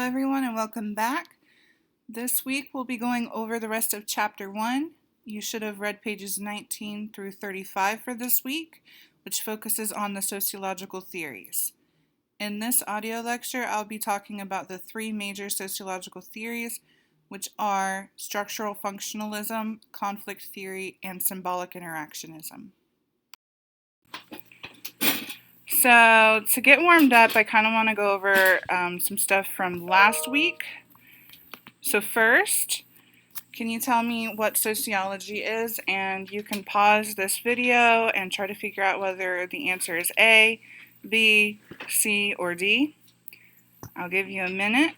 everyone, and welcome back. This week we'll be going over the rest of Chapter 1. You should have read pages 19 through 35 for this week, which focuses on the sociological theories. In this audio lecture, I'll be talking about the three major sociological theories, which are structural functionalism, conflict theory, and symbolic interactionism. So to get warmed up, I kind of want to go over some stuff from last week. So first, can you tell me what sociology is? And you can pause this video and try to figure out whether the answer is A, B, C, or D. I'll give you a minute.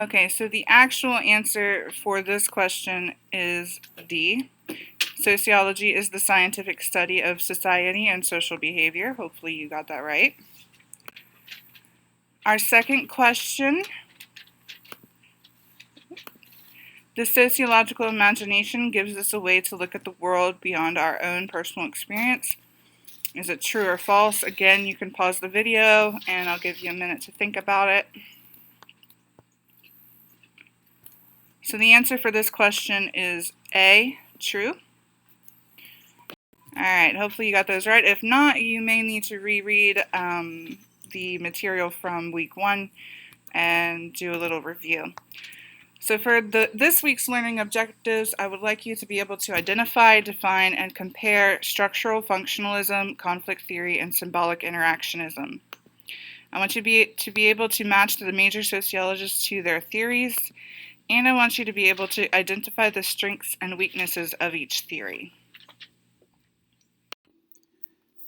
Okay, so the actual answer for this question is D. Sociology is the scientific study of society and social behavior. Hopefully you got that right. Our second question, the sociological imagination gives us a way to look at the world beyond our own personal experience. Is it true or false? Again, you can pause the video and I'll give you a minute to think about it. So the answer for this question is A, true. Alright, hopefully you got those right. If not, you may need to reread the material from week 1 and do a little review. So for this week's learning objectives, I would like you to be able to identify, define, and compare structural functionalism, conflict theory, and symbolic interactionism. I want you to be able to match the major sociologists to their theories, and I want you to be able to identify the strengths and weaknesses of each theory.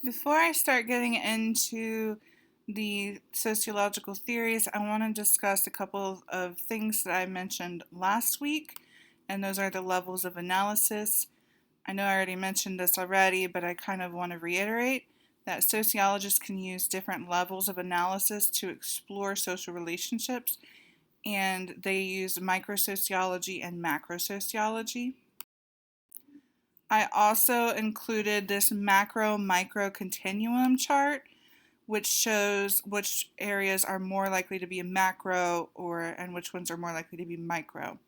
Before I start getting into the sociological theories, I want to discuss a couple of things that I mentioned last week, and those are the levels of analysis. I know I already mentioned this already, but I kind of want to reiterate that sociologists can use different levels of analysis to explore social relationships, and they use microsociology and macrosociology. I also included this macro-micro continuum chart, which shows which areas are more likely to be macro and which ones are more likely to be micro.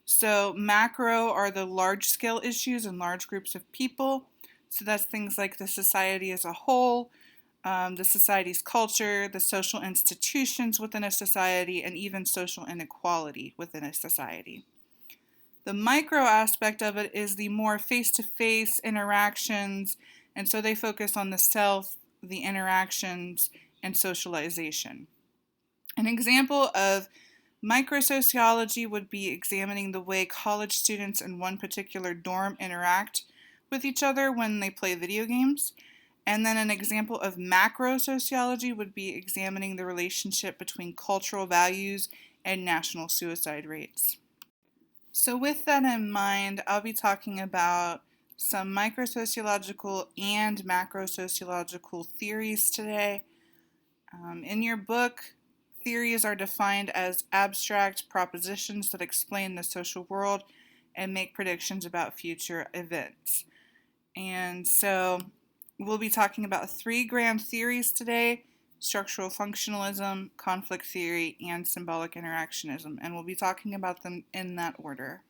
So macro are the large-scale issues and large groups of people. So that's things like the society as a whole, the society's culture, the social institutions within a society, and even social inequality within a society. The micro aspect of it is the more face-to-face interactions, and so they focus on the self, the interactions, and socialization. An example of microsociology would be examining the way college students in one particular dorm interact with each other when they play video games. And then an example of macrosociology would be examining the relationship between cultural values and national suicide rates. So with that in mind, I'll be talking about some microsociological and macrosociological theories today. In your book, theories are defined as abstract propositions that explain the social world and make predictions about future events. And so we'll be talking about 3 grand theories today: structural functionalism, conflict theory, and symbolic interactionism, and we'll be talking about them in that order.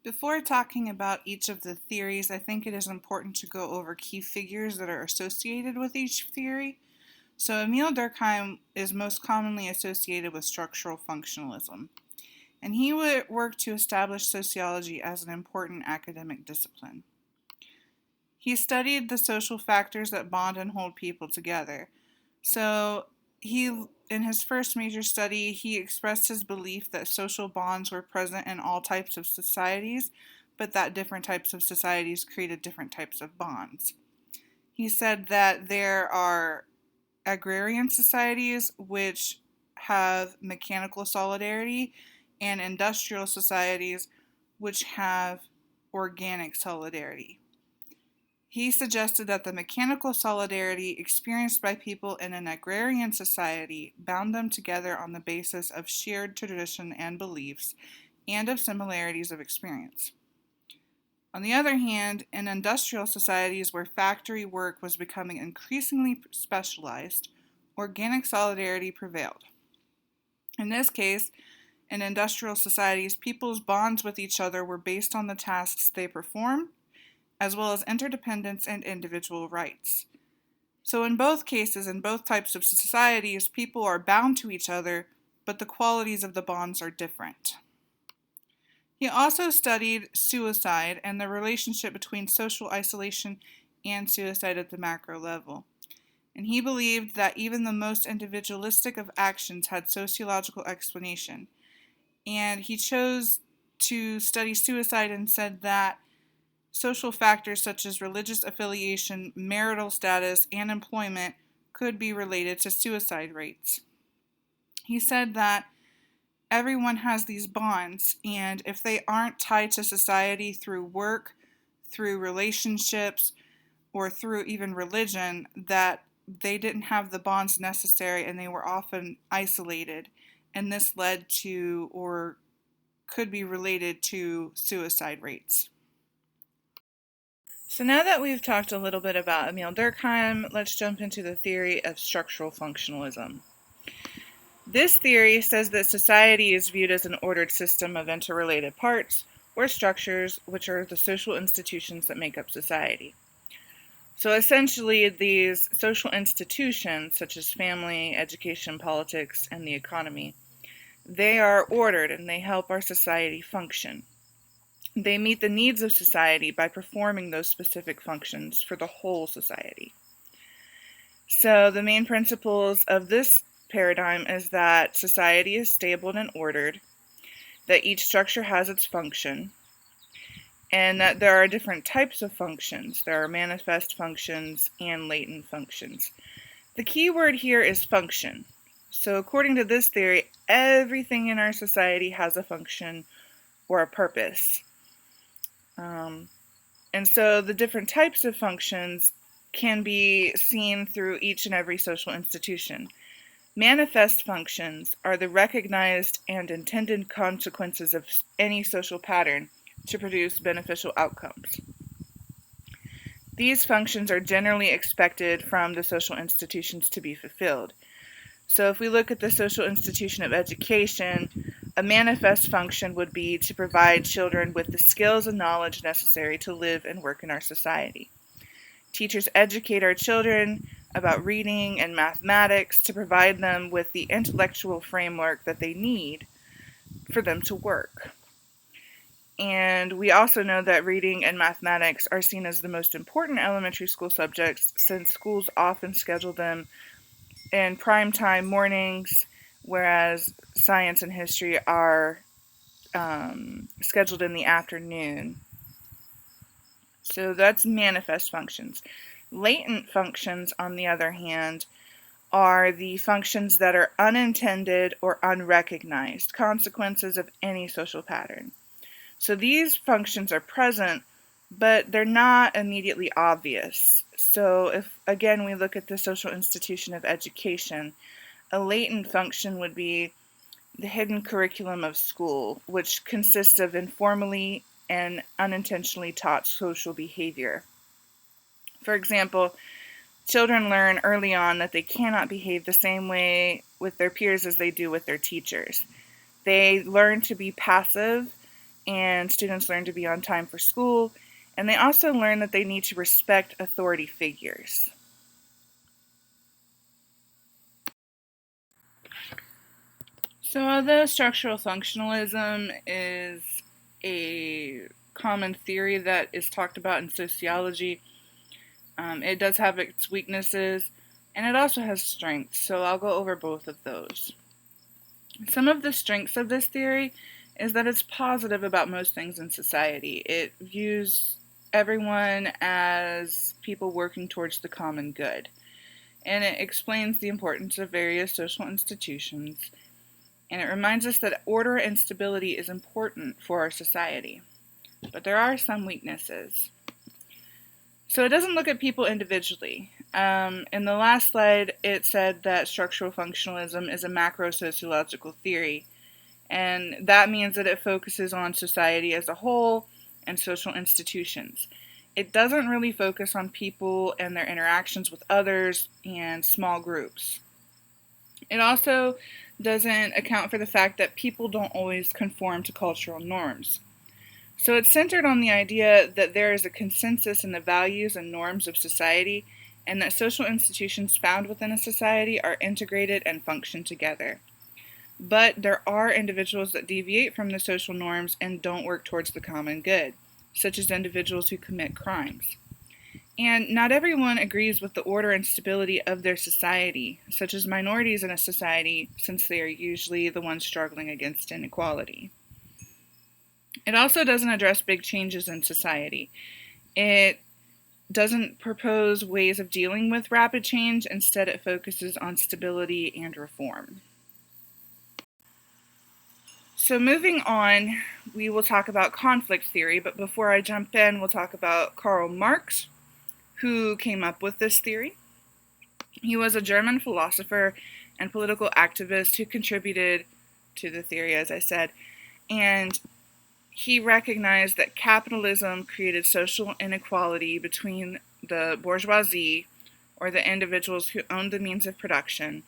Before talking about each of the theories, I think it is important to go over key figures that are associated with each theory. So Emile Durkheim is most commonly associated with structural functionalism, and he worked to establish sociology as an important academic discipline. He studied the social factors that bond and hold people together. So in his first major study, he expressed his belief that social bonds were present in all types of societies, but that different types of societies created different types of bonds. He said that there are agrarian societies which have mechanical solidarity and industrial societies which have organic solidarity. He suggested that the mechanical solidarity experienced by people in an agrarian society bound them together on the basis of shared tradition and beliefs and of similarities of experience. On the other hand, in industrial societies where factory work was becoming increasingly specialized, organic solidarity prevailed. In this case, in industrial societies, people's bonds with each other were based on the tasks they performed, as well as interdependence and individual rights. So in both cases, in both types of societies, people are bound to each other, but the qualities of the bonds are different. He also studied suicide and the relationship between social isolation and suicide at the macro level. And he believed that even the most individualistic of actions had sociological explanation. And he chose to study suicide and said that social factors such as religious affiliation, marital status, and employment could be related to suicide rates. He said that everyone has these bonds, and if they aren't tied to society through work, through relationships, or through even religion, that they didn't have the bonds necessary and they were often isolated, and this led to or could be related to suicide rates. So now that we've talked a little bit about Emile Durkheim, let's jump into the theory of structural functionalism. This theory says that society is viewed as an ordered system of interrelated parts, or structures, which are the social institutions that make up society. So essentially, these social institutions, such as family, education, politics, and the economy, they are ordered and they help our society function. They meet the needs of society by performing those specific functions for the whole society. So the main principles of this paradigm is that society is stable and ordered, that each structure has its function, and that there are different types of functions. There are manifest functions and latent functions. The key word here is function. So according to this theory, everything in our society has a function or a purpose. And so the different types of functions can be seen through each and every social institution. Manifest functions are the recognized and intended consequences of any social pattern to produce beneficial outcomes. These functions are generally expected from the social institutions to be fulfilled. So if we look at the social institution of education, a manifest function would be to provide children with the skills and knowledge necessary to live and work in our society. Teachers educate our children about reading and mathematics to provide them with the intellectual framework that they need for them to work. And we also know that reading and mathematics are seen as the most important elementary school subjects, since schools often schedule them in prime time mornings, whereas science and history are scheduled in the afternoon. So that's manifest functions. Latent functions, on the other hand, are the functions that are unintended or unrecognized consequences of any social pattern. So these functions are present, but they're not immediately obvious. So if, again, we look at the social institution of education, a latent function would be the hidden curriculum of school, which consists of informally and unintentionally taught social behavior. For example, children learn early on that they cannot behave the same way with their peers as they do with their teachers. They learn to be passive, and students learn to be on time for school, and they also learn that they need to respect authority figures. So although structural functionalism is a common theory that is talked about in sociology, it does have its weaknesses, and it also has strengths, so I'll go over both of those. Some of the strengths of this theory is that it's positive about most things in society. It views everyone as people working towards the common good, and it explains the importance of various social institutions, and it reminds us that order and stability is important for our society. But there are some weaknesses. So it doesn't look at people individually. In the last slide, it said that structural functionalism is a macro-sociological theory, and that means that it focuses on society as a whole and social institutions. It doesn't really focus on people and their interactions with others and small groups. It also doesn't account for the fact that people don't always conform to cultural norms. So it's centered on the idea that there is a consensus in the values and norms of society, and that social institutions found within a society are integrated and function together. But there are individuals that deviate from the social norms and don't work towards the common good, such as individuals who commit crimes. And not everyone agrees with the order and stability of their society, such as minorities in a society, since they are usually the ones struggling against inequality. It also doesn't address big changes in society. It doesn't propose ways of dealing with rapid change. Instead, it focuses on stability and reform. So moving on, we will talk about conflict theory, but before I jump in, we'll talk about Karl Marx, who came up with this theory. He was a German philosopher and political activist who contributed to the theory, as I said, and he recognized that capitalism created social inequality between the bourgeoisie, or the individuals who owned the means of production,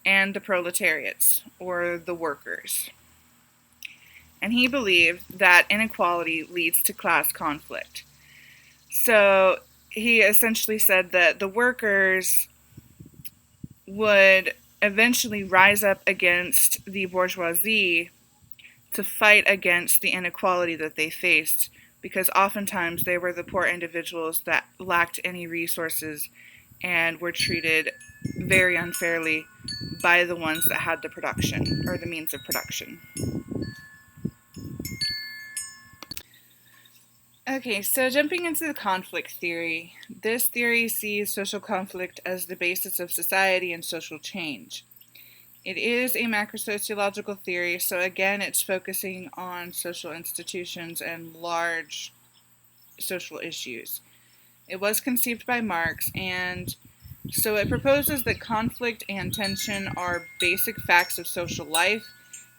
and the proletariats, or the workers. And he believed that inequality leads to class conflict. So he essentially said that the workers would eventually rise up against the bourgeoisie to fight against the inequality that they faced, because oftentimes they were the poor individuals that lacked any resources and were treated very unfairly by the ones that had the production, or the means of production. Okay, so jumping into the conflict theory, this theory sees social conflict as the basis of society and social change. It is a macrosociological theory, so again, it's focusing on social institutions and large social issues. It was conceived by Marx, and so it proposes that conflict and tension are basic facts of social life,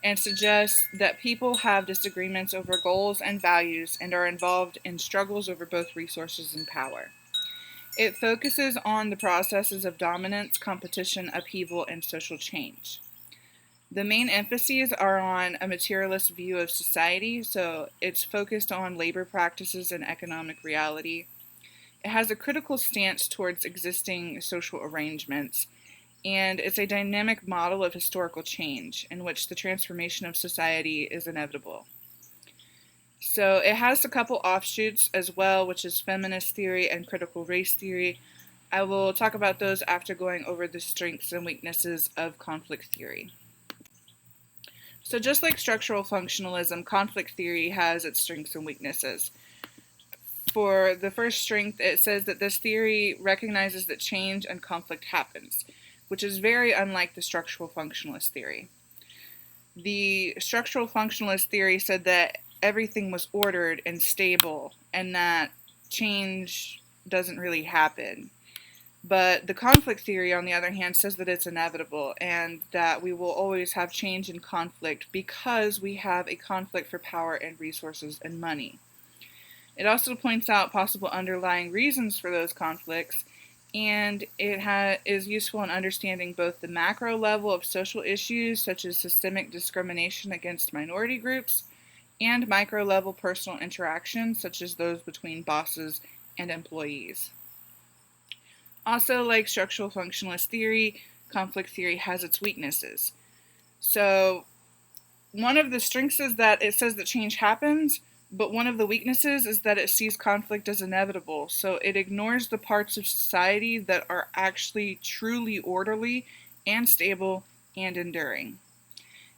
and suggests that people have disagreements over goals and values and are involved in struggles over both resources and power. It focuses on the processes of dominance, competition, upheaval, and social change. The main emphases are on a materialist view of society, so it's focused on labor practices and economic reality. It has a critical stance towards existing social arrangements, and it's a dynamic model of historical change in which the transformation of society is inevitable. So it has a couple offshoots as well, which is feminist theory and critical race theory. I will talk about those after going over the strengths and weaknesses of conflict theory. So just like structural functionalism, conflict theory has its strengths and weaknesses. For the first strength, it says that this theory recognizes that change and conflict happens, which is very unlike the structural functionalist theory. The structural functionalist theory said that everything was ordered and stable and that change doesn't really happen. But the conflict theory, on the other hand, says that it's inevitable and that we will always have change and conflict because we have a conflict for power and resources and money. It also points out possible underlying reasons for those conflicts, and it is useful in understanding both the macro level of social issues, such as systemic discrimination against minority groups, and micro level personal interactions, such as those between bosses and employees. Also, like structural functionalist theory, conflict theory has its weaknesses. So, one of the strengths is that it says that change happens, but one of the weaknesses is that it sees conflict as inevitable. So it ignores the parts of society that are actually truly orderly and stable and enduring.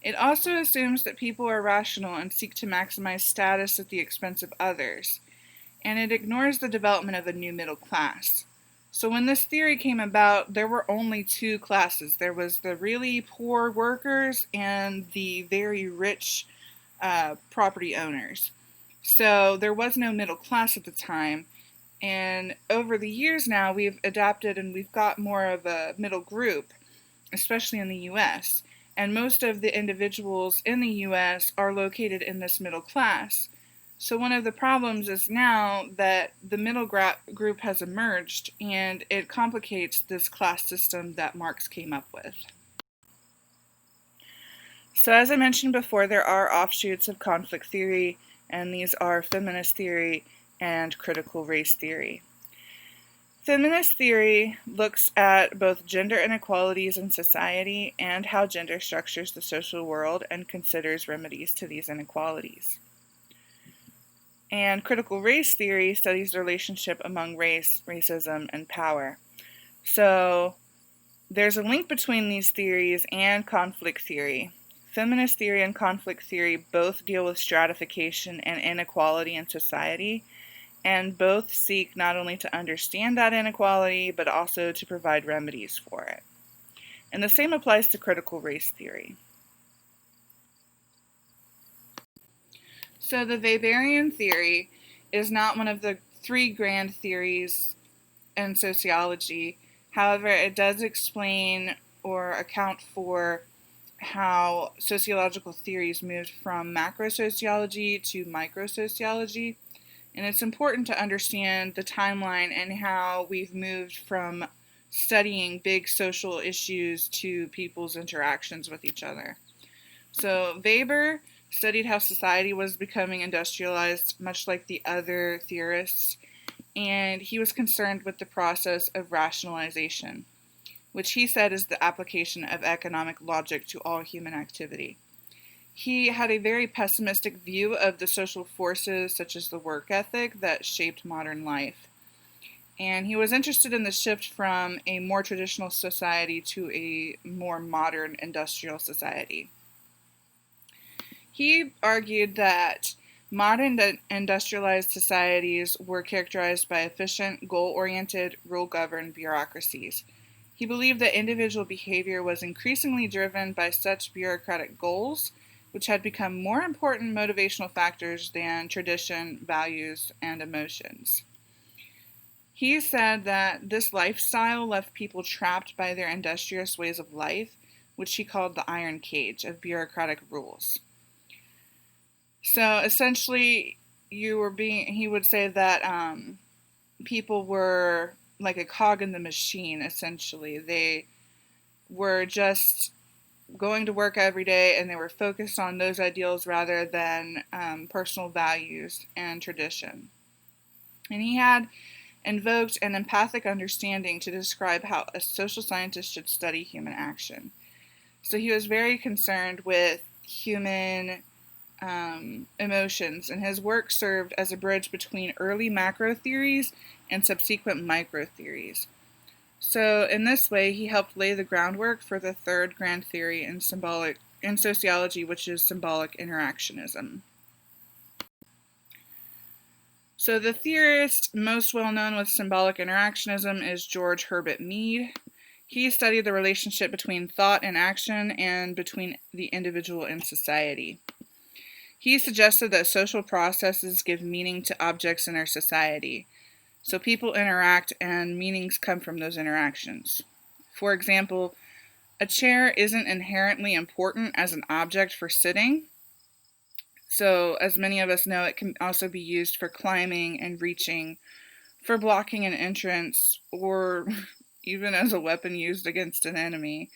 It also assumes that people are rational and seek to maximize status at the expense of others. And it ignores the development of a new middle class. So when this theory came about, there were only two classes. There was the really poor workers and the very rich property owners. So there was no middle class at the time, and over the years now we've adapted and we've got more of a middle group, especially in the US, and most of the individuals in the US are located in this middle class. So one of the problems is now that the middle group has emerged, and it complicates this class system that Marx came up with. So as I mentioned before, there are offshoots of conflict theory, and these are feminist theory and critical race theory. Feminist theory looks at both gender inequalities in society and how gender structures the social world and considers remedies to these inequalities. And critical race theory studies the relationship among race, racism, and power. So there's a link between these theories and conflict theory. Feminist theory and conflict theory both deal with stratification and inequality in society, and both seek not only to understand that inequality, but also to provide remedies for it. And the same applies to critical race theory. So the Weberian theory is not one of the three grand theories in sociology. However, it does explain or account for how sociological theories moved from macrosociology to microsociology. And it's important to understand the timeline and how we've moved from studying big social issues to people's interactions with each other. So Weber studied how society was becoming industrialized, much like the other theorists, and he was concerned with the process of rationalization, which he said is the application of economic logic to all human activity. He had a very pessimistic view of the social forces, such as the work ethic, that shaped modern life. And he was interested in the shift from a more traditional society to a more modern industrial society. He argued that modern industrialized societies were characterized by efficient, goal-oriented, rule-governed bureaucracies. He believed that individual behavior was increasingly driven by such bureaucratic goals, which had become more important motivational factors than tradition, values, and emotions. He said that this lifestyle left people trapped by their industrious ways of life, which he called the iron cage of bureaucratic rules. So essentially, he would say that people were like a cog in the machine, essentially. They were just going to work every day, and they were focused on those ideals rather than personal values and tradition. And he had invoked an empathic understanding to describe how a social scientist should study human action. So he was very concerned with human emotions, and his work served as a bridge between early macro theories and subsequent micro theories. So in this way, he helped lay the groundwork for the third grand theory in sociology, which is symbolic interactionism. So the theorist most well known with symbolic interactionism is George Herbert Mead. He studied the relationship between thought and action and between the individual and society. He suggested that social processes give meaning to objects in our society. So people interact and meanings come from those interactions. For example, a chair isn't inherently important as an object for sitting. So as many of us know, it can also be used for climbing and reaching, for blocking an entrance, or even as a weapon used against an enemy.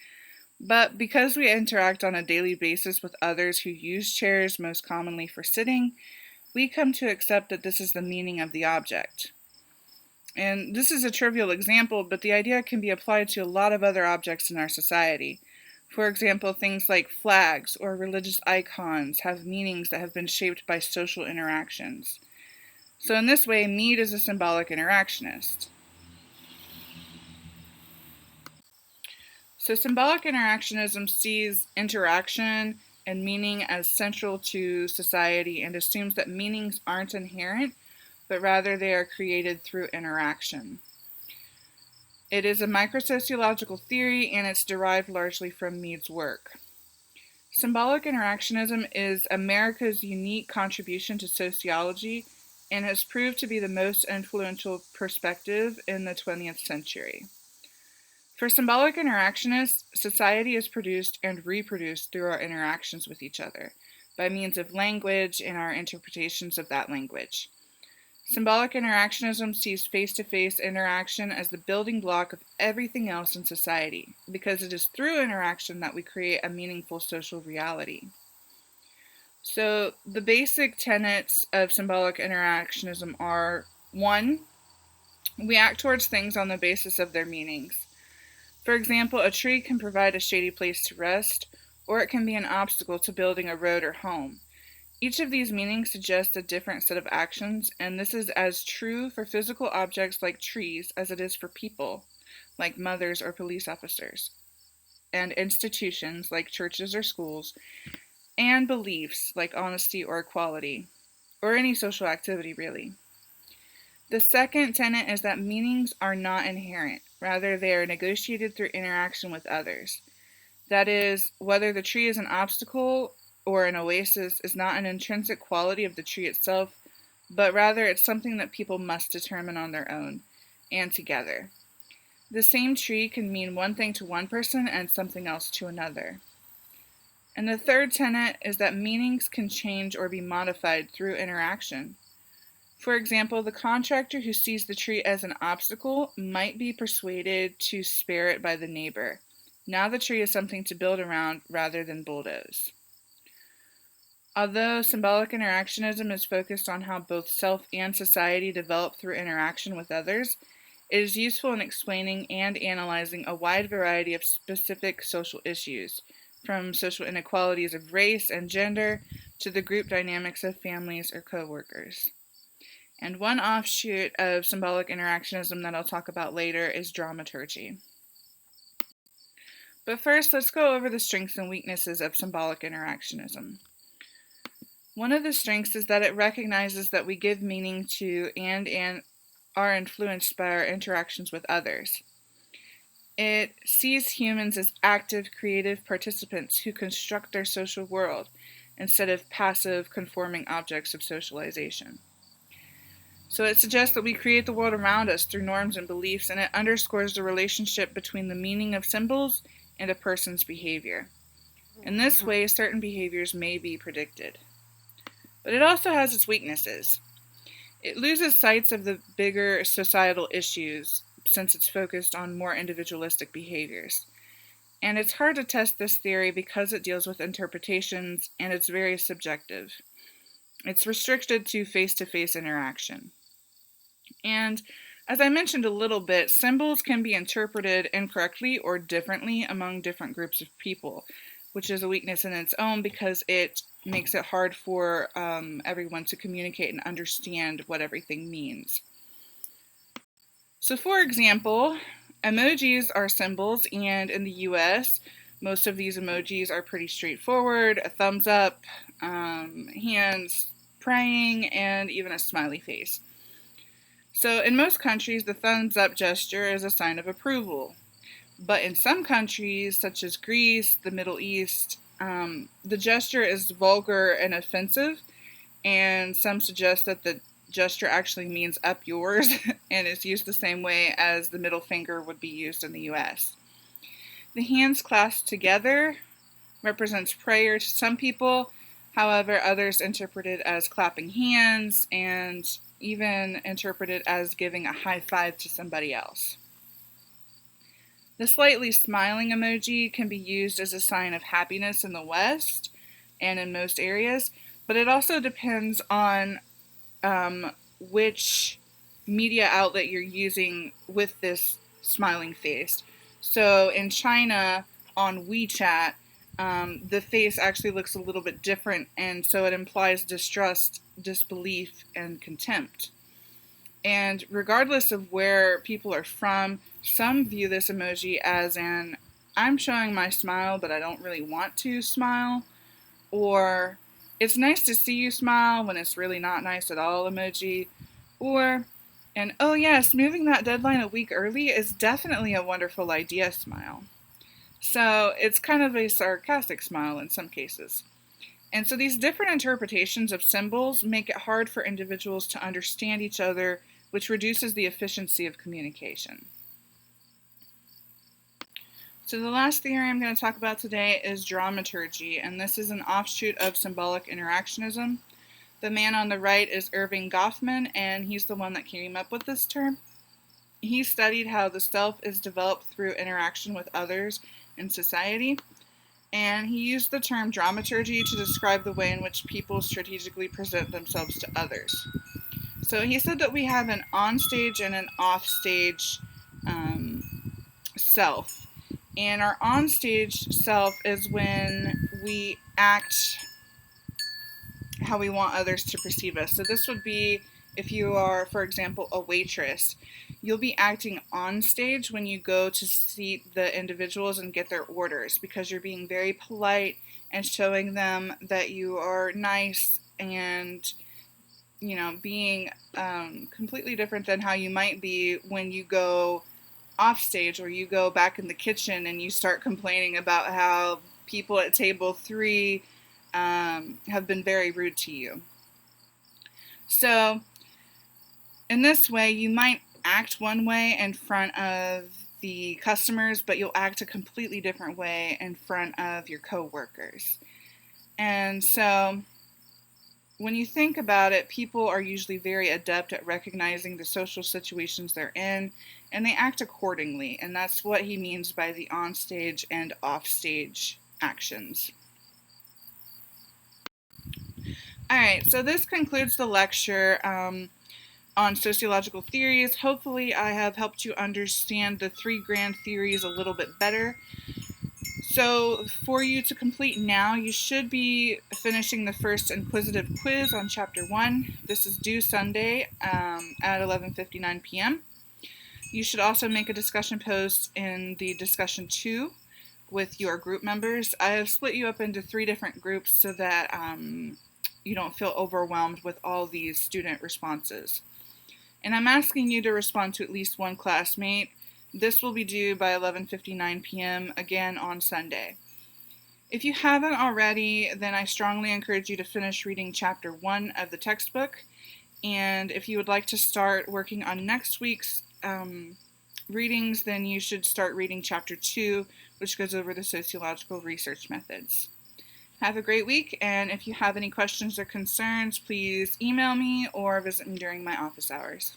But because we interact on a daily basis with others who use chairs most commonly for sitting, we come to accept that this is the meaning of the object. And this is a trivial example, but the idea can be applied to a lot of other objects in our society. For example, things like flags or religious icons have meanings that have been shaped by social interactions. So in this way, Mead is a symbolic interactionist. So symbolic interactionism sees interaction and meaning as central to society and assumes that meanings aren't inherent, but rather they are created through interaction. It is a microsociological theory, and it's derived largely from Mead's work. Symbolic interactionism is America's unique contribution to sociology and has proved to be the most influential perspective in the 20th century. For symbolic interactionists, society is produced and reproduced through our interactions with each other. by means of language and our interpretations of that language. Symbolic interactionism sees face-to-face interaction as the building block of everything else in society, because it is through interaction that we create a meaningful social reality. So the basic tenets of symbolic interactionism are: 1, we act towards things on the basis of their meanings. For example, a tree can provide a shady place to rest, or it can be an obstacle to building a road or home. Each of these meanings suggests a different set of actions, and this is as true for physical objects like trees as it is for people, like mothers or police officers, and institutions like churches or schools, and beliefs like honesty or equality, or any social activity really. The second tenet is that meanings are not inherent, rather they are negotiated through interaction with others. That is, whether the tree is an obstacle or an oasis is not an intrinsic quality of the tree itself, but rather it's something that people must determine on their own and together. The same tree can mean one thing to one person and something else to another. And the third tenet is that meanings can change or be modified through interaction. For example, the contractor who sees the tree as an obstacle might be persuaded to spare it by the neighbor. Now the tree is something to build around rather than bulldoze. Although symbolic interactionism is focused on how both self and society develop through interaction with others, it is useful in explaining and analyzing a wide variety of specific social issues, from social inequalities of race and gender to the group dynamics of families or coworkers. And one offshoot of symbolic interactionism that I'll talk about later is dramaturgy. But first, let's go over the strengths and weaknesses of symbolic interactionism. One of the strengths is that it recognizes that we give meaning to and are influenced by our interactions with others. It sees humans as active, creative participants who construct their social world instead of passive, conforming objects of socialization. So it suggests that we create the world around us through norms and beliefs, and it underscores the relationship between the meaning of symbols and a person's behavior. In this way, certain behaviors may be predicted. But it also has its weaknesses. It loses sight of the bigger societal issues since it's focused on more individualistic behaviors. And it's hard to test this theory because it deals with interpretations and it's very subjective. It's restricted to face-to-face interaction. And as I mentioned a little bit, symbols can be interpreted incorrectly or differently among different groups of people, which is a weakness in its own because it makes it hard for everyone to communicate and understand what everything means. So for example, emojis are symbols, and in the US, most of these emojis are pretty straightforward: a thumbs up, hands praying, and even a smiley face. So in most countries, the thumbs up gesture is a sign of approval. But in some countries, such as Greece, the Middle East, the gesture is vulgar and offensive, and some suggest that the gesture actually means up yours and is used the same way as the middle finger would be used in the US. The hands clasped together represents prayer to some people, however, others interpret it as clapping hands and even interpret it as giving a high five to somebody else. The slightly smiling emoji can be used as a sign of happiness in the West and in most areas, but it also depends on which media outlet you're using with this smiling face. So in China, on WeChat, the face actually looks a little bit different, and so it implies distrust, disbelief, and contempt. And regardless of where people are from, some view this emoji as an "I'm showing my smile, but I don't really want to smile," or "it's nice to see you smile when it's really not nice at all" emoji, or an "oh yes, moving that deadline a week early is definitely a wonderful idea" smile. So it's kind of a sarcastic smile in some cases. And so these different interpretations of symbols make it hard for individuals to understand each other, which reduces the efficiency of communication. So the last theory I'm going to talk about today is dramaturgy, and this is an offshoot of symbolic interactionism. The man on the right is Irving Goffman, and he's the one that came up with this term. He studied how the self is developed through interaction with others in society, and he used the term dramaturgy to describe the way in which people strategically present themselves to others. So he said that we have an onstage and an offstage self. And our onstage self is when we act how we want others to perceive us. So this would be if you are, for example, a waitress. You'll be acting on stage when you go to seat the individuals and get their orders because you're being very polite and showing them that you are nice and being completely different than how you might be when you go off stage or you go back in the kitchen and you start complaining about how people at table 3 have been very rude to you. So in this way, you might act one way in front of the customers, but you'll act a completely different way in front of your coworkers. And so when you think about it, people are usually very adept at recognizing the social situations they're in, and they act accordingly. And that's what he means by the onstage and offstage actions. All right, so this concludes the lecture on sociological theories. Hopefully, I have helped you understand the 3 grand theories a little bit better. So for you to complete now, you should be finishing the first inquisitive quiz on Chapter 1. This is due Sunday at 11:59 p.m. You should also make a discussion post in the discussion 2 with your group members. I have split you up into 3 different groups so that you don't feel overwhelmed with all these student responses. And I'm asking you to respond to at least one classmate. This will be due by 11:59 p.m. again on Sunday. If you haven't already, then I strongly encourage you to finish reading Chapter 1 of the textbook. And if you would like to start working on next week's readings, then you should start reading Chapter 2, which goes over the sociological research methods. Have a great week, and if you have any questions or concerns, please email me or visit me during my office hours.